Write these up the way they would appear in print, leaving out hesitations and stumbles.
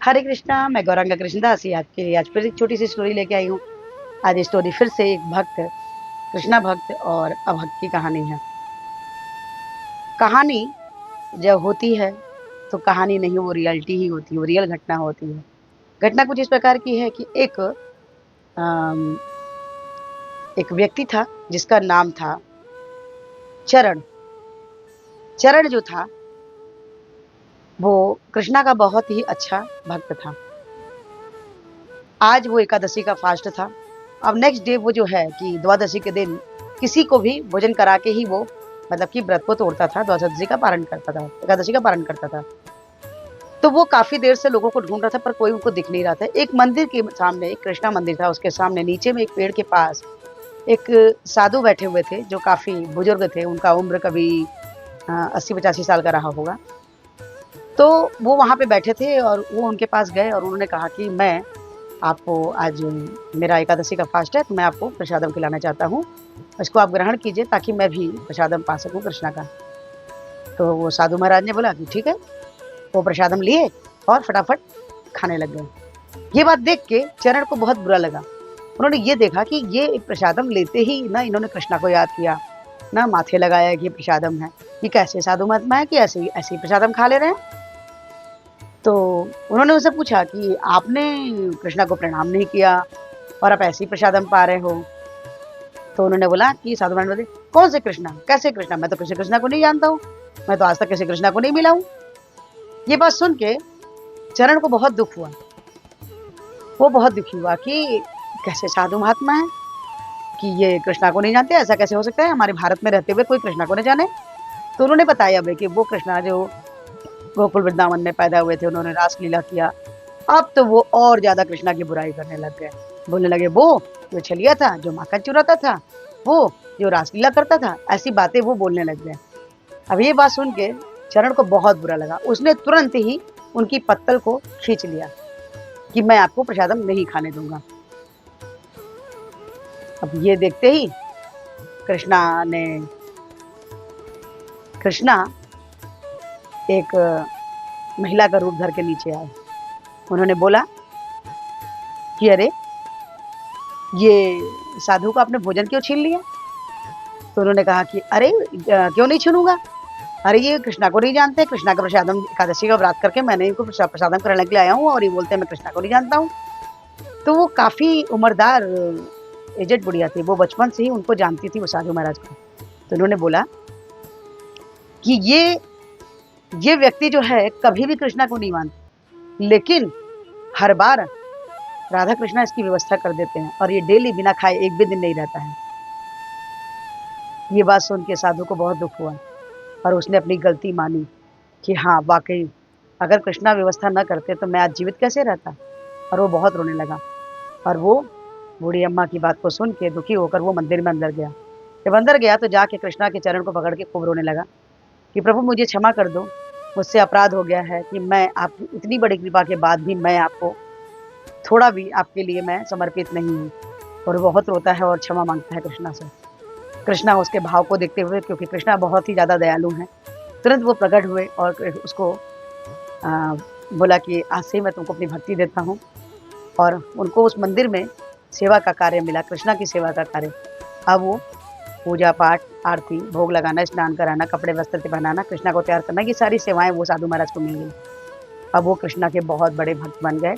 हरे कृष्णा, मैं गौरांगा कृष्णदास ही आपके लिए आज फिर एक छोटी सी स्टोरी लेके आई हूँ। आज ये स्टोरी फिर से एक भक्त, कृष्णा भक्त और अभक्त की कहानी है। कहानी जब होती है तो कहानी नहीं, वो रियलिटी ही होती है, वो रियल घटना होती है। घटना कुछ इस प्रकार की है कि अम, एक व्यक्ति था जिसका नाम था चरण। चरण जो था वो कृष्णा का बहुत ही अच्छा भक्त था। आज वो एकादशी का फास्ट था। अब नेक्स्ट डे वो जो है कि द्वादशी के दिन किसी को भी भोजन करा के ही वो मतलब कि व्रत को तोड़ता था, द्वादशी का पारण करता था, एकादशी का पारण करता था। तो वो काफी देर से लोगों को ढूंढ रहा था पर कोई उनको दिख नहीं रहा था। एक मंदिर के सामने, एक कृष्णा मंदिर था, उसके सामने नीचे में एक पेड़ के पास एक साधु बैठे हुए थे जो काफी बुजुर्ग थे। उनका उम्र कभी 80-85 साल का रहा होगा। तो वो वहां पे बैठे थे और वो उनके पास गए और उन्होंने कहा कि मैं आपको आज, मेरा एकादशी का फास्ट है तो मैं आपको प्रसादम खिलाना चाहता हूँ, इसको आप ग्रहण कीजिए ताकि मैं भी प्रसादम पा सकूं कृष्णा का। तो वो साधु महाराज ने बोला कि ठीक है। वो प्रसादम लिए और फटाफट खाने लग गए। ये बात देख के चरण को बहुत बुरा लगा। उन्होंने ये देखा कि ये प्रसादम लेते ही ना इन्होंने कृष्णा को याद किया, ना माथे लगाया कि प्रसादम है। ये कैसे साधु महात्मा है कि ऐसे ही प्रसादम खा ले रहे हैं। तो उन्होंने उनसे पूछा कि आपने कृष्णा को प्रणाम नहीं किया और आप ऐसे ही प्रसादम पा रहे हो। तो उन्होंने बोला कि साधु महाराज बोले, कौन से कृष्णा, कैसे कृष्णा, मैं तो किसी कृष्णा को नहीं जानता हूँ, मैं तो आज तक किसी कृष्णा को नहीं मिला हूँ। ये बात सुन के चरण को बहुत दुख हुआ। वो बहुत दुखी हुआ कि कैसे साधु महात्मा है कि ये कृष्णा को नहीं जानते, ऐसा कैसे हो सकता है, हमारे भारत में रहते हुए कोई कृष्णा को नहीं जाने। तो उन्होंने बताया भाई कि वो कृष्णा जो गोकुल वृंदावन में पैदा हुए थे, उन्होंने रासलीला किया। अब तो वो और ज्यादा कृष्णा की बुराई करने लग गए। बोलने लगे वो जो छलिया था, जो माखन चुराता था, वो जो रासलीला करता था, ऐसी बातें वो बोलने लग गए। अब ये बात सुन के चरण को बहुत बुरा लगा। उसने तुरंत ही उनकी पत्तल को खींच लिया कि मैं आपको प्रसादम नहीं खाने दूंगा। अब ये देखते ही कृष्णा ने कृष्णा एक महिला का रूप धर के नीचे आए। उन्होंने बोला कि अरे, ये साधु को आपने भोजन क्यों छीन लिया। तो उन्होंने कहा कि अरे क्यों नहीं छीनूंगा, अरे ये कृष्णा को नहीं जानते, कृष्णा का प्रसादम एकादशी का व्रत करके मैंने इनको प्रसादम कराने के लिए आया हूँ और ये बोलते हैं मैं कृष्णा को नहीं जानता हूँ। तो वो काफी उम्रदार एजेड बुढ़िया थी, वो बचपन से ही उनको जानती थी, वो साधु महाराज को। तो उन्होंने बोला कि ये व्यक्ति जो है कभी भी कृष्णा को नहीं मानते, लेकिन हर बार राधा कृष्णा इसकी व्यवस्था कर देते हैं और ये डेली बिना खाए एक भी दिन नहीं रहता है। ये बात सुन के साधु को बहुत दुख हुआ और उसने अपनी गलती मानी कि हाँ वाकई अगर कृष्णा व्यवस्था न करते तो मैं आज जीवित कैसे रहता। और वो बहुत रोने लगा और वो बूढ़ी अम्मा की बात को सुन के दुखी होकर वो मंदिर में अंदर गया। जब अंदर गया तो जाके कृष्णा के चरण को पकड़ के खूब रोने लगा कि प्रभु मुझे क्षमा कर दो, मुझसे अपराध हो गया है कि मैं आपकी इतनी बड़ी कृपा के बाद भी मैं आपको थोड़ा भी आपके लिए मैं समर्पित नहीं हूँ। और वो बहुत रोता है और क्षमा मांगता है कृष्णा से। कृष्णा उसके भाव को देखते हुए, क्योंकि कृष्णा बहुत ही ज़्यादा दयालु हैं, तुरंत वो प्रकट हुए और उसको बोला कि आज से मैं तुमको अपनी भक्ति देता हूँ। और उनको उस मंदिर में सेवा का कार्य मिला, कृष्णा की सेवा का कार्य। अब वो पूजा पाठ, आरती, भोग लगाना, स्नान कराना, कपड़े वस्त्र पहनाना, कृष्णा को तैयार करना, ये सारी सेवाएं वो साधु महाराज को मिल गई। अब वो कृष्णा के बहुत बड़े भक्त बन गए।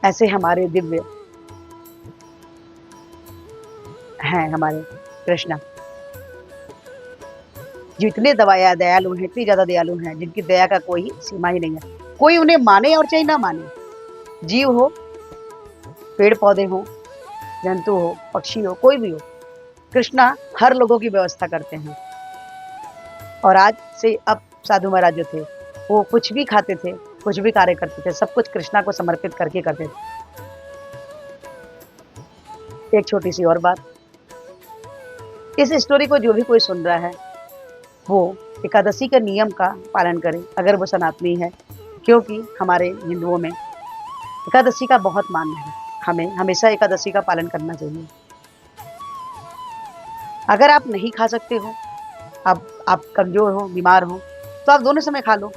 ऐसे हमारे दिव्य हैं हमारे कृष्णा, जो इतने दयालु हैं, इतनी ज्यादा दयालु हैं, जिनकी दया का कोई सीमा ही नहीं है। कोई उन्हें माने और चाहे ना माने, जीव हो, पेड़ पौधे हो, जंतु हो, पक्षी हो, कोई भी हो, कृष्णा हर लोगों की व्यवस्था करते हैं। और आज से अब साधु महाराज जो थे वो कुछ भी खाते थे, कुछ भी कार्य करते थे, सब कुछ कृष्णा को समर्पित करके करते थे। एक छोटी सी और बात, इस स्टोरी को जो भी कोई सुन रहा है वो एकादशी के नियम का पालन करे अगर वो सनातनी है, क्योंकि हमारे हिंदुओं में एकादशी का बहुत मान्य है। हमें हमेशा एकादशी का पालन करना चाहिए। अगर आप नहीं खा सकते हो, आप कमजोर हो, बीमार हो, तो आप दोनों समय खा लो।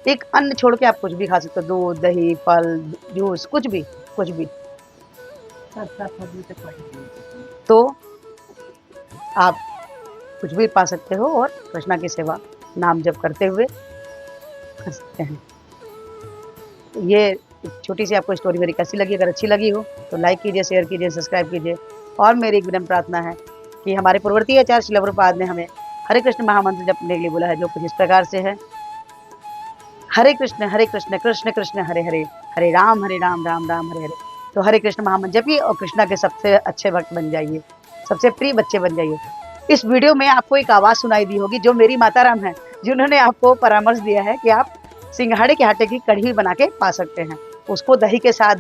एक अन्न छोड़ के आप कुछ भी खा सकते हो, दूध, दही, फल, जूस, कुछ भी, कुछ भी। तो आप कुछ भी पा सकते हो और कृष्णा की सेवा नाम जप करते हुए कर सकते हैं। तो ये एक छोटी-सी आपको स्टोरी मेरी कैसी लगी? अगर अच्छी लगी हो तो लाइक कीजिए, शेयर कीजिए, सब्सक्राइब कीजिए। और मेरी एक विनम्र प्रार्थना है कि हमारे पूर्ववर्ती आचार्य श्रील प्रभुपाद ने हमें हरे कृष्ण महामंत्र जपने के लिए बोला है, जो कुछ इस प्रकार से है। हरे कृष्ण कृष्ण कृष्ण हरे हरे, हरे राम राम राम हरे हरे। तो हरे कृष्ण महामंत्र जपिए और कृष्णा के सबसे अच्छे भक्त बन जाइए, सबसे प्रिय बच्चे बन जाइए। इस वीडियो में आपको एक आवाज़ सुनाई दी होगी जो मेरी माता राम है, जिन्होंने आपको परामर्श दिया है कि आप सिंघाड़े के आटे की कढ़ी बना के पा सकते हैं। उसको दही के साथ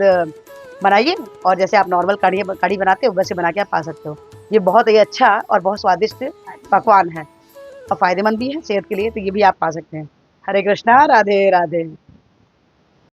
बनाइए और जैसे आप नॉर्मल कढ़ी बनाते हो वैसे बना के आप पा सकते हो। ये बहुत ही अच्छा और बहुत स्वादिष्ट पकवान है और फ़ायदेमंद भी है सेहत के लिए, तो ये भी आप पा सकते हैं। हरे कृष्णा, राधे राधे।